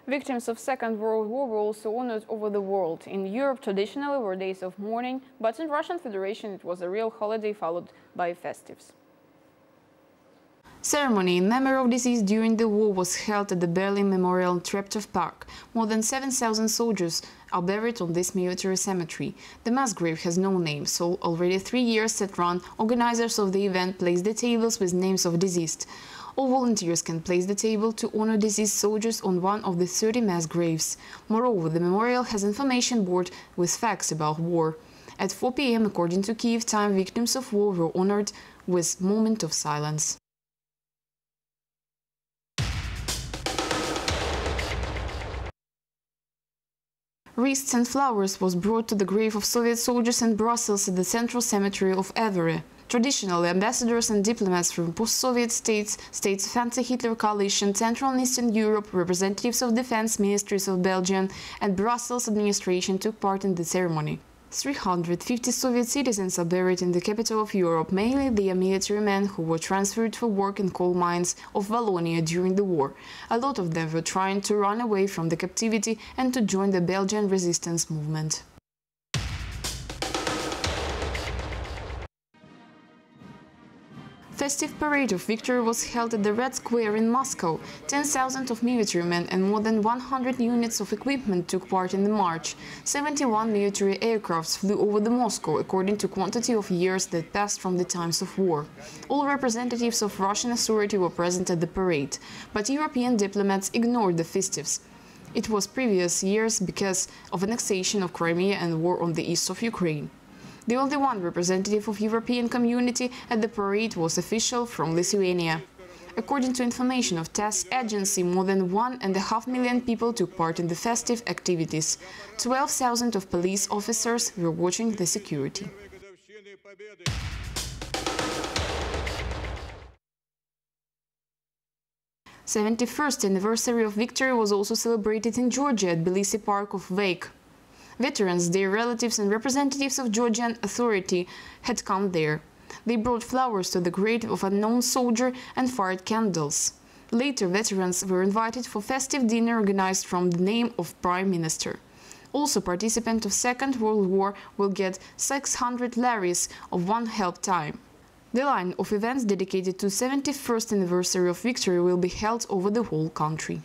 Victims of Second World War were also honored over the world. In Europe, traditionally were days of mourning, but in Russian Federation it was a real holiday followed by festives. Ceremony in memory of deceased during the war was held at the Berlin Memorial Treptow Park. More than 7,000 soldiers are buried on this military cemetery. The mass grave has no name, so already 3 years at run, organizers of the event placed the tables with names of deceased. All volunteers can place the table to honor deceased soldiers on one of the 30 mass graves. Moreover, the memorial has information board with facts about war. At 4 p.m., according to Kyiv time, victims of war were honored with moment of silence. Wreaths and flowers was brought to the grave of Soviet soldiers in Brussels at the Central Cemetery of Évora. Traditionally, ambassadors and diplomats from post-Soviet states of anti-Hitler coalition, Central and Eastern Europe, representatives of defense ministries of Belgium and Brussels administration took part in the ceremony. 350 Soviet citizens are buried in the capital of Europe, mainly the military men who were transferred for work in coal mines of Wallonia during the war. A lot of them were trying to run away from the captivity and to join the Belgian resistance movement. Festive parade of victory was held at the Red Square in Moscow. 10,000 of military men and more than 100 units of equipment took part in the march. 71 military aircrafts flew over the Moscow, according to quantity of years that passed from the times of war. All representatives of Russian authority were present at the parade, but European diplomats ignored the festives. It was previous years because of annexation of Crimea and war on the east of Ukraine. The only one representative of European community at the parade was official from Lithuania. According to information of TASS agency, more than 1.5 million people took part in the festive activities. 12,000 of police officers were watching the security. The 71st anniversary of victory was also celebrated in Georgia at Tbilisi Park of Wake. Veterans, their relatives and representatives of Georgian authority had come there. They brought flowers to the grave of an unknown soldier and fired candles. Later, veterans were invited for festive dinner organized from the name of Prime Minister. Also, participants of Second World War will get 600 laris of one help time. The line of events dedicated to 71st anniversary of victory will be held over the whole country.